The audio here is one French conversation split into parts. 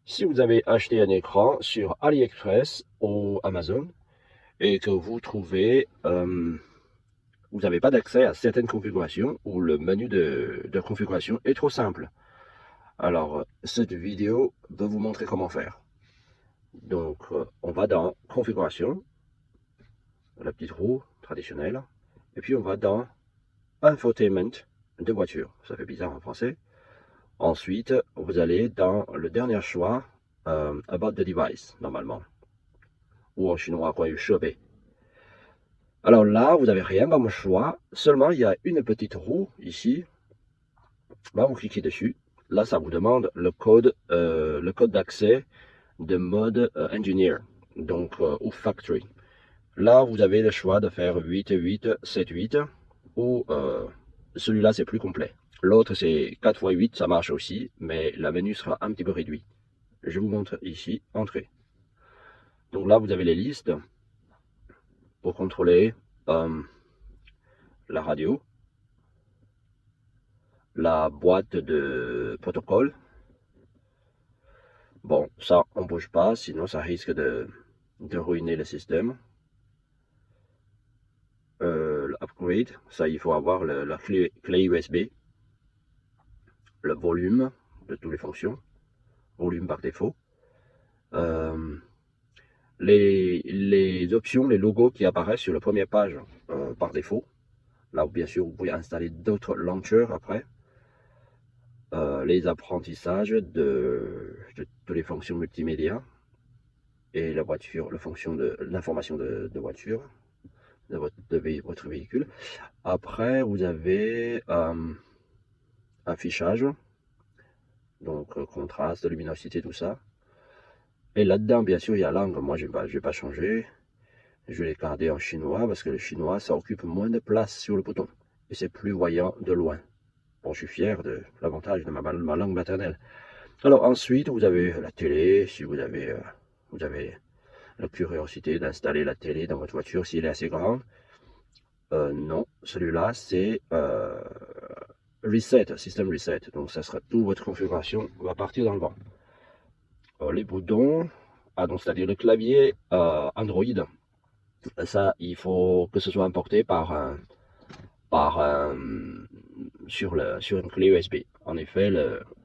Si vous avez acheté un écran sur AliExpress ou Amazon et que vous trouvez, vous n'avez pas d'accès à certaines configurations ou le menu de configuration est trop simple. Alors, cette vidéo va vous montrer comment faire. Donc, on va dans Configuration, la petite roue traditionnelle, et puis on va dans Infotainment de voiture. Ça fait bizarre en français. Ensuite, vous allez dans le dernier choix, About the device, normalement. Ou en chinois, quoi, Shebe. Alors là, vous n'avez rien dans mon choix. Seulement, il y a une petite roue ici. Là, vous cliquez dessus. Là, ça vous demande le code d'accès de mode engineer, donc ou factory. Là, vous avez le choix de faire 8, 8, 7, 8 ou celui-là, c'est plus complet. L'autre, c'est 4 x 8, ça marche aussi, mais la menu sera un petit peu réduit. Je vous montre ici, entrée. Donc là, vous avez les listes pour contrôler la radio, la boîte de protocole. Bon, ça, on bouge pas, sinon ça risque de ruiner le système. L'upgrade, ça, il faut avoir la clé USB, le volume de toutes les fonctions, volume par défaut. Les options, les logos qui apparaissent sur la première page par défaut. Là, bien sûr, vous pouvez installer d'autres launchers après. Les apprentissages de toutes les fonctions multimédia et la voiture, la fonction de l'information de voiture de votre véhicule. Après, vous avez affichage, donc contraste, luminosité, tout ça. Et là-dedans, bien sûr, il y a langue. Moi, je vais pas changer. Je vais les garder en chinois parce que le chinois, ça occupe moins de place sur le bouton. Et c'est plus voyant de loin. Bon, je suis fier de l'avantage de ma langue maternelle. Alors ensuite, vous avez la télé. Si vous avez la curiosité d'installer la télé dans votre voiture, s'il est assez grand. Non, celui-là, c'est Reset, System Reset. Donc, ça sera toute votre configuration va partir dans le vent. Les boutons, donc c'est-à-dire le clavier Android, ça, il faut que ce soit importé sur une clé USB. En effet,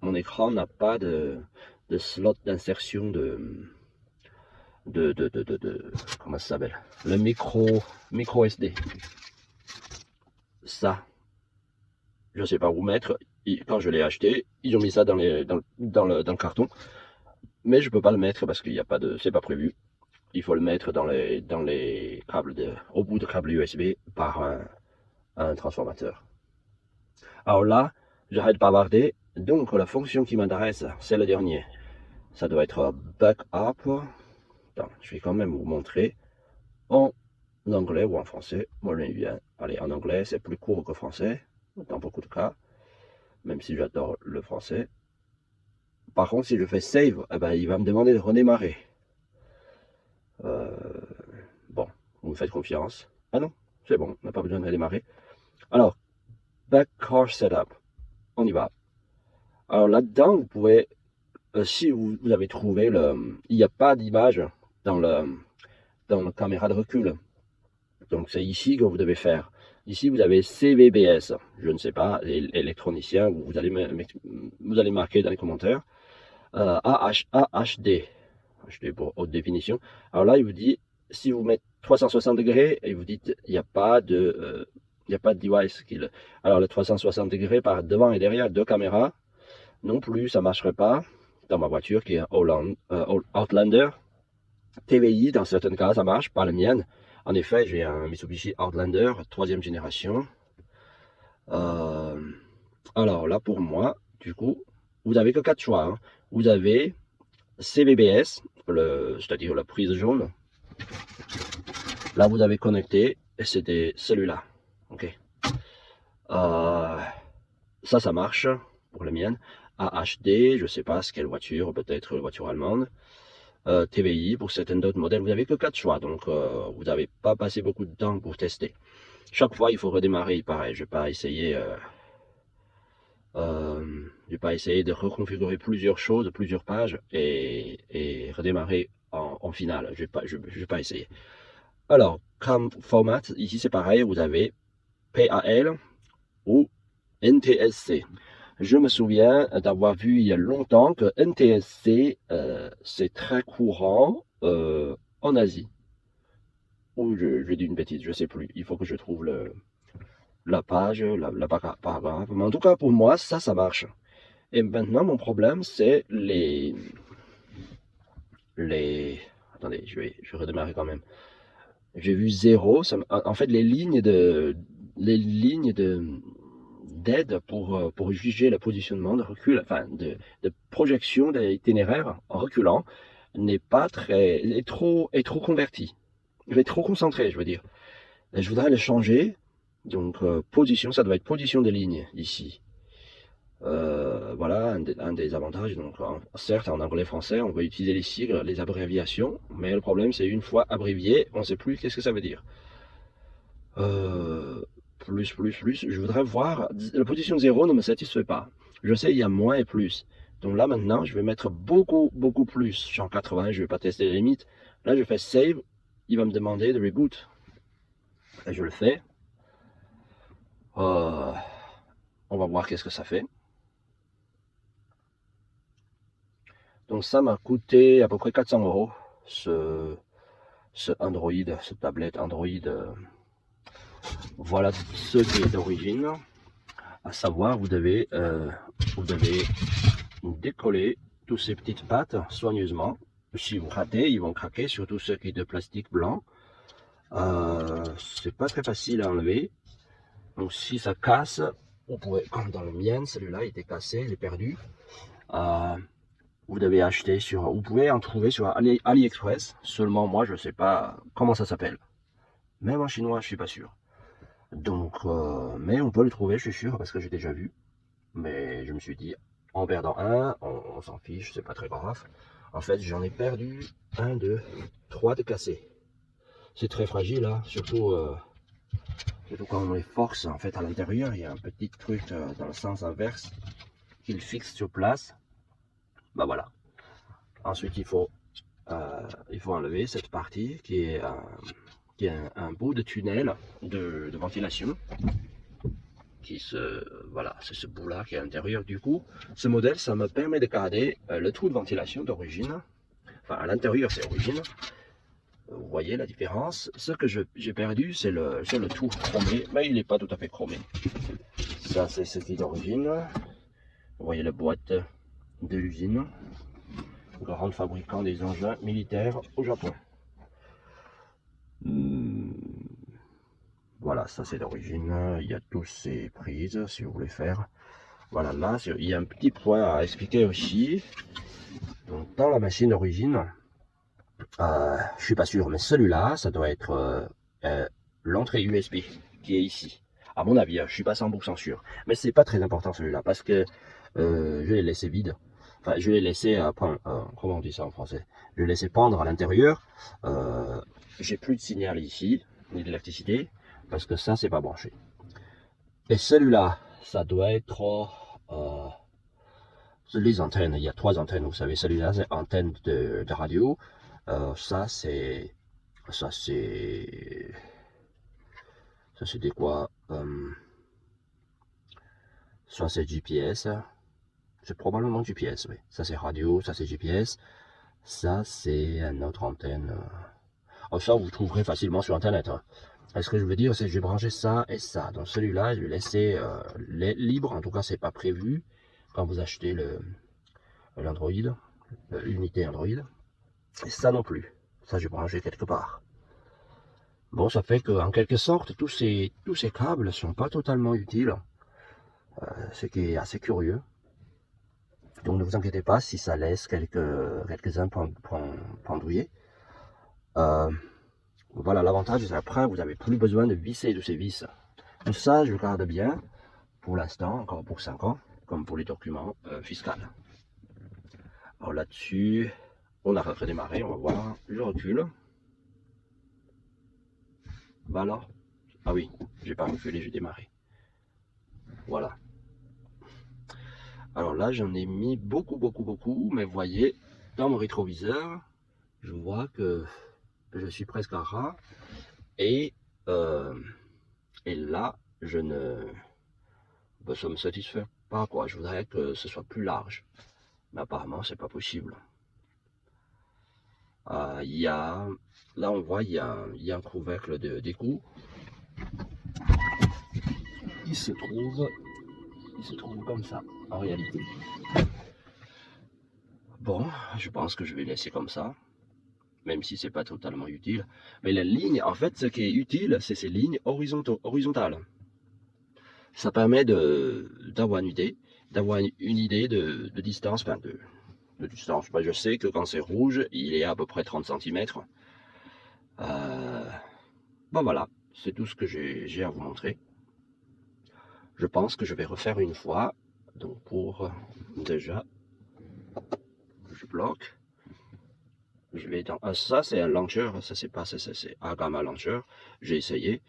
mon écran n'a pas de slot d'insertion de comment ça s'appelle, le micro SD. Ça, je sais pas où mettre. Quand je l'ai acheté, ils ont mis ça dans le carton, mais je peux pas le mettre parce qu'il n'y a pas de, c'est pas prévu. Il faut le mettre dans les câbles au bout de câble USB par un transformateur. Alors là, j'arrête de bavarder. Donc la fonction qui m'intéresse, c'est le dernier. Ça doit être backup. Attends, je vais quand même vous montrer en anglais ou en français. Moi, j'aime bien. Allez, en anglais, c'est plus court que français, dans beaucoup de cas, même si j'adore le français. Par contre, si je fais save, eh ben, il va me demander de redémarrer. Bon, vous me faites confiance. Ah non, c'est bon, on n'a pas besoin de redémarrer. Alors, Back Car Setup, on y va. Alors là-dedans, vous pouvez, si vous avez trouvé il n'y a pas d'image dans la caméra de recul. Donc c'est ici que vous devez faire. Ici, vous avez CVBS, je ne sais pas, électronicien, vous allez marquer dans les commentaires. AHD pour haute définition. Alors là, il vous dit, si vous mettez 360 degrés, et vous dites, il n'y a pas de device. Alors le 360 degrés par devant et derrière, deux caméras, non plus, ça ne marcherait pas dans ma voiture qui est un Outlander. TVI, dans certains cas, ça marche, pas la mienne. En effet, j'ai un Mitsubishi Outlander, 3e génération. Alors là, pour moi, du coup, vous n'avez que 4 choix. Hein. Vous avez CVBS, c'est-à-dire la prise jaune. Là, vous avez connecté, et c'était celui-là. Ok. Ça marche pour la mienne. AHD, je ne sais pas ce quelle voiture, peut-être voiture allemande. TVI, pour certains d'autres modèles, vous n'avez que 4 choix, donc vous n'avez pas passé beaucoup de temps pour tester. Chaque fois, il faut redémarrer, pareil, je ne vais pas essayer, je Je vais pas essayer de reconfigurer plusieurs choses, plusieurs pages et redémarrer en finale. Je vais pas essayer. Alors, comme format, ici c'est pareil, vous avez PAL ou NTSC. Je me souviens d'avoir vu il y a longtemps que NTSC, c'est très courant en Asie. Ou je dis une bêtise, je sais plus. Il faut que je trouve la page, la paragraphe. Mais en tout cas, pour moi, ça marche. Et maintenant, mon problème, c'est les... Attendez, je vais redémarrer quand même. J'ai vu 0. En fait, les lignes d'aide pour juger le positionnement de recul, enfin de projection des itinéraires en reculant, n'est pas très, est trop converti. Je vais trop concentré, je veux dire. Et je voudrais le changer. Donc position, ça doit être position des lignes ici. Voilà un des avantages. Donc certes, en anglais-français, on va utiliser les sigles, les abréviations, mais le problème c'est une fois abrévié, on ne sait plus qu'est-ce que ça veut dire. Plus, je voudrais voir, la position 0 ne me satisfait pas. Je sais, il y a moins et plus. Donc là, maintenant, je vais mettre beaucoup plus. Je suis en 80, je ne vais pas tester les limites. Là, je fais save, il va me demander de reboot. Et je le fais. On va voir qu'est-ce que ça fait. Donc ça m'a coûté à peu près 400 €, ce Android, cette tablette Android. Voilà ce qui est d'origine. À savoir, vous devez décoller toutes ces petites pattes soigneusement. Si vous ratez, ils vont craquer, surtout ceux qui sont de plastique blanc. C'est pas très facile à enlever. Donc si ça casse, vous pouvez, comme dans le mien, celui-là il était cassé, il est perdu. Vous devez acheter vous pouvez en trouver sur AliExpress. Seulement moi je sais pas comment ça s'appelle. Même en chinois je suis pas sûr. Donc, mais on peut le trouver, je suis sûr, parce que j'ai déjà vu. Mais je me suis dit, en perdant un, on s'en fiche, c'est pas très grave. En fait, j'en ai perdu 1, 2, 3 de cassés. C'est très fragile, hein, surtout quand on les force. En fait, à l'intérieur, il y a un petit truc dans le sens inverse qu'il fixe sur place. Bah voilà. Ensuite, il faut enlever cette partie qui est un bout de tunnel de ventilation. Voilà, c'est ce bout là qui est à l'intérieur. Du coup, ce modèle, ça me permet de garder le trou de ventilation d'origine. Enfin, à l'intérieur, c'est origine. Vous voyez la différence. Ce que j'ai perdu, c'est le tout chromé, mais il n'est pas tout à fait chromé. Ça, c'est ce qui est d'origine. Vous voyez la boîte de l'usine, grand fabricant des engins militaires au Japon. Voilà, ça c'est d'origine. Il y a tous ces prises, si vous voulez faire. Voilà, là, il y a un petit point à expliquer aussi. Donc, dans la machine d'origine, je suis pas sûr, mais celui-là, ça doit être l'entrée USB qui est ici. À mon avis, je suis pas 100% sûr. Mais c'est pas très important celui-là, parce que je l'ai laissé vide. Enfin, je l'ai laissé, comment on dit ça en français? Je l'ai laissé pendre à l'intérieur. J'ai plus de signal ici, ni d'électricité, parce que ça, c'est pas branché. Et celui-là, ça doit être les antennes. Il y a 3 antennes, vous savez. Celui-là, c'est antenne de radio. Ça c'est des quoi? Ça c'est GPS. C'est probablement GPS, oui. Ça c'est radio, ça c'est GPS. Ça c'est une autre antenne. Ça vous trouverez facilement sur internet, hein. Ce que je veux dire, c'est que j'ai branché ça et ça. Donc celui-là, je vais laisser libre. En tout cas, c'est pas prévu quand vous achetez l'Android, l'unité Android. Et ça non plus. Ça, j'ai branché quelque part. Bon, ça fait qu'en quelque sorte, tous ces câbles ne sont pas totalement utiles. Ce qui est assez curieux. Donc ne vous inquiétez pas si ça laisse quelques-uns pendouillés. Voilà, l'avantage, c'est après, vous n'avez plus besoin de visser de ces vis. Tout ça, je garde bien pour l'instant, encore pour 5 ans, comme pour les documents fiscaux. Alors là-dessus, on a redémarré, on va voir. Je recule. Bah alors, ah oui, j'ai pas reculé, j'ai démarré. Voilà. Alors là, j'en ai mis beaucoup, mais vous voyez, dans mon rétroviseur, je vois que je suis presque à ras, et, euh, et là, ça me satisfait pas, quoi. Je voudrais que ce soit plus large, mais apparemment, c'est pas possible. Là, on voit, il y a un couvercle d'égout. Il se trouve comme ça, en réalité. Bon, je pense que je vais laisser comme ça, même si c'est pas totalement utile. Mais la ligne, en fait, ce qui est utile, c'est ces lignes horizontales. Ça permet d'avoir une idée de distance, enfin de distance. Je sais que quand c'est rouge, il est à peu près 30 cm. Bon voilà, c'est tout ce que j'ai à vous montrer. Je pense que je vais refaire une fois. Donc déjà, je bloque. Je vais dans ça, c'est un launcher, ça c'est pas, c'est Agama launcher. J'ai essayé.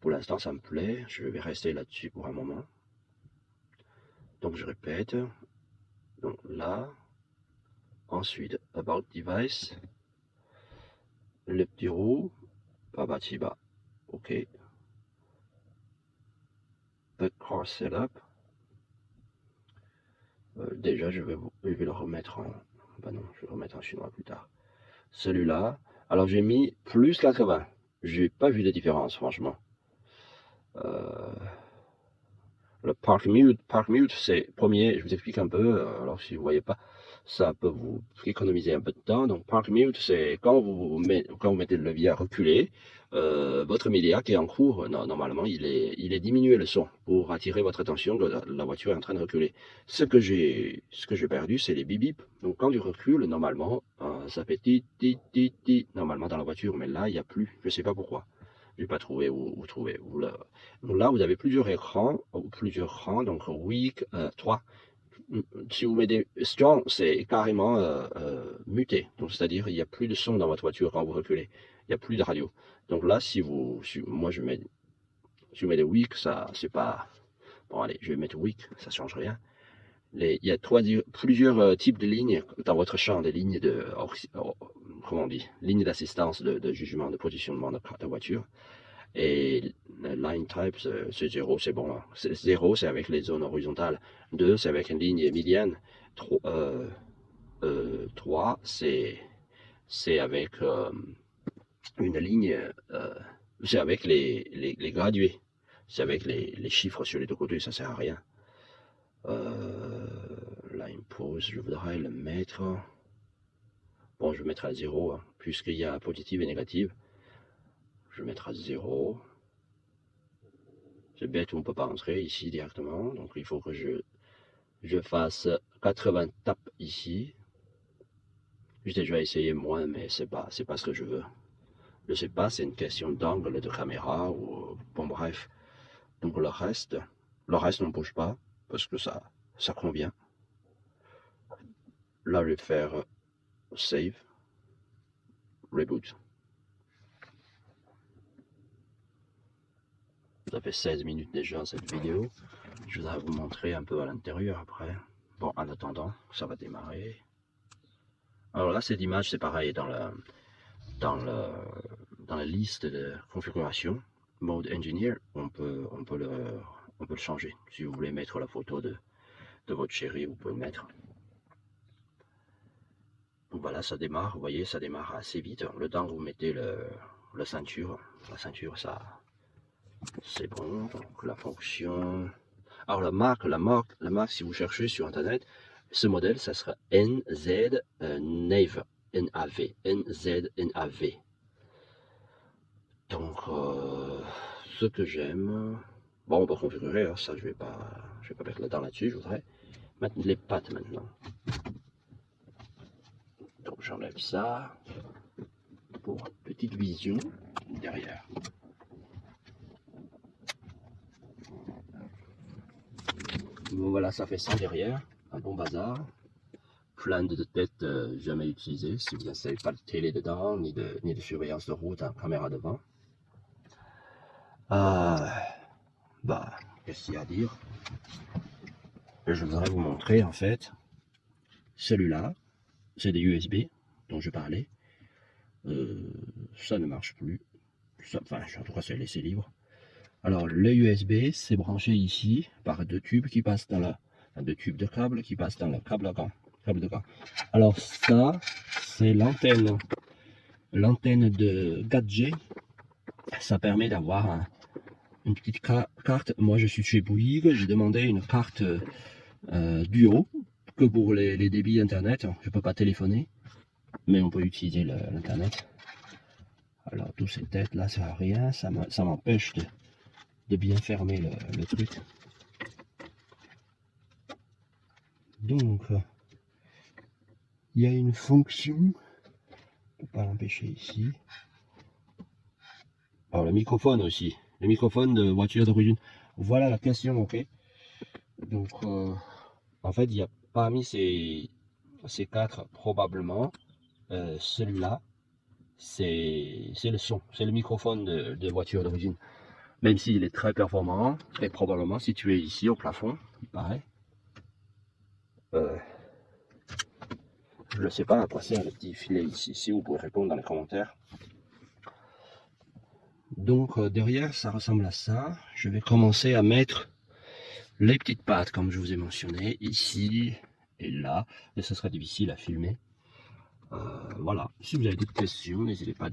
Pour l'instant, ça me plaît. Je vais rester là-dessus pour un moment. Donc je répète. Donc là, ensuite About Device, le petit roux, Babatiba, ok. Backcourt Setup. Déjà, je vais le remettre en. Bah non, je vais le remettre en chinois plus tard. Celui-là, alors j'ai mis plus 80. J'ai pas vu de différence, franchement. Le Park Mute, c'est premier, je vous explique un peu, alors si vous voyez pas, ça peut vous économiser un peu de temps. Donc Park Mute, c'est quand vous mettez le levier à reculer, votre média qui est en cours, normalement il est diminué le son pour attirer votre attention que la voiture est en train de reculer. Ce que j'ai perdu, c'est les bip bip. Donc quand tu recules, normalement, ça fait ti, normalement dans la voiture, mais là il n'y a plus, je sais pas pourquoi. Je n'ai pas trouvé où trouver. Là, vous avez plusieurs écrans, donc weak, 3. Si vous mettez strong, c'est carrément muté. Donc, c'est-à-dire, il n'y a plus de son dans votre voiture quand vous reculez. Il n'y a plus de radio. Donc là, moi, je mets des weak, ça, c'est pas. Bon, allez, je vais mettre weak, ça change rien. Il y a plusieurs types de lignes dans votre champ, des lignes comment on dit, lignes d'assistance, de jugement, de positionnement de la voiture. Et line type, c'est 0, c'est bon. 0, c'est avec les zones horizontales. 2, c'est avec une ligne médiane. 3, c'est avec une ligne, c'est avec les gradués. C'est avec les chiffres sur les deux côtés, ça sert à rien. Line pose, je voudrais le mettre. Bon, je vais mettre à 0, hein, puisqu'il y a positive et négative. Je vais mettre à 0. C'est bête, on ne peut pas entrer ici directement, donc il faut que je fasse 80 tapes ici. J'ai déjà essayé moins, mais c'est pas ce que je veux. Je sais pas, c'est une question d'angle de caméra ou bon bref. Donc le reste on ne bouge pas parce que ça convient. Là, je vais faire save, reboot. Ça fait 16 minutes déjà cette vidéo. Je voudrais vous montrer un peu à l'intérieur après. Bon, en attendant, ça va démarrer. Alors là, cette image, c'est pareil dans la liste de configuration. Mode Engineer, on peut le changer. Si vous voulez mettre la photo de votre chérie, vous pouvez le mettre. Donc voilà, ça démarre. Vous voyez, ça démarre assez vite. Le temps que vous mettez la ceinture, ça, c'est bon. Donc la fonction. Alors la marque, si vous cherchez sur internet, ce modèle, ça sera NZ NAV. NZ-NAV. Donc, ce que j'aime. Bon, on va configurer, hein, ça je vais pas perdre le temps là-dessus, je voudrais mettre les pattes maintenant. Donc j'enlève ça pour une petite vision derrière. Bon voilà, ça fait ça derrière, un bon bazar. Plein de têtes jamais utilisées, si vous n'installez pas de télé dedans, ni de surveillance de route, hein, caméra devant. Bah, qu'est-ce qu'il y a à dire? je voudrais vous montrer en fait celui-là, c'est des USB dont je parlais. Ça ne marche plus. Ça, enfin, en tout cas, c'est laissé libre. Alors, le USB, c'est branché ici par deux tubes qui passent dans la, enfin, deux tubes de câble qui passent dans le câble de gant. Alors ça, c'est l'antenne de 4G. Ça permet d'avoir une petite carte. Moi, je suis chez Bouygues. J'ai demandé une carte duo que pour les débits internet. Je peux pas téléphoner, mais on peut utiliser l'internet. Alors, tous ces têtes là, ça sert à rien. Ça m'empêche de bien fermer le truc. Donc, il y a une fonction, on peut pas l'empêcher ici. Alors le microphone aussi, le microphone de voiture d'origine. Voilà la question, ok. Donc, en fait, il y a parmi ces quatre, probablement, celui-là, c'est le son, c'est le microphone de voiture d'origine. Même s'il est très performant, et probablement situé ici au plafond, il paraît. Je ne sais pas à quoi sert le petit filet ici. Si vous pouvez répondre dans les commentaires. Donc derrière, ça ressemble à ça. Je vais commencer à mettre les petites pattes, comme je vous ai mentionné, ici et là. Et ce sera difficile à filmer. Voilà. Si vous avez d'autres questions, n'hésitez pas à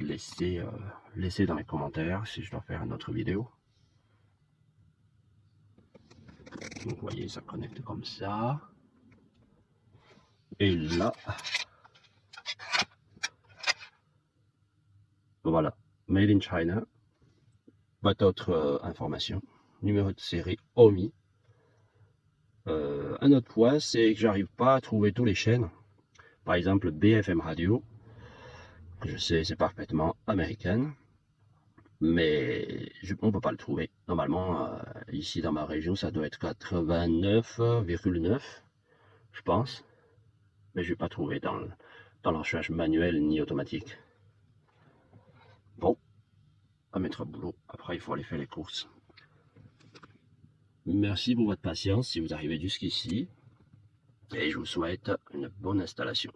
laisser dans les commentaires si je dois faire une autre vidéo. Donc vous voyez, ça connecte comme ça. Et là, voilà, Made in China. Pas d'autres informations. Numéro de série omis. Un autre point, c'est que j'arrive pas à trouver toutes les chaînes. Par exemple, BFM Radio, que je sais c'est parfaitement américaine, mais on ne peut pas le trouver. Normalement, ici dans ma région, ça doit être 89,9, je pense. Mais je ne vais pas trouver dans la recherche manuelle ni automatique. Bon, à mettre au boulot. Après, il faut aller faire les courses. Merci pour votre patience si vous arrivez jusqu'ici. Et je vous souhaite une bonne installation.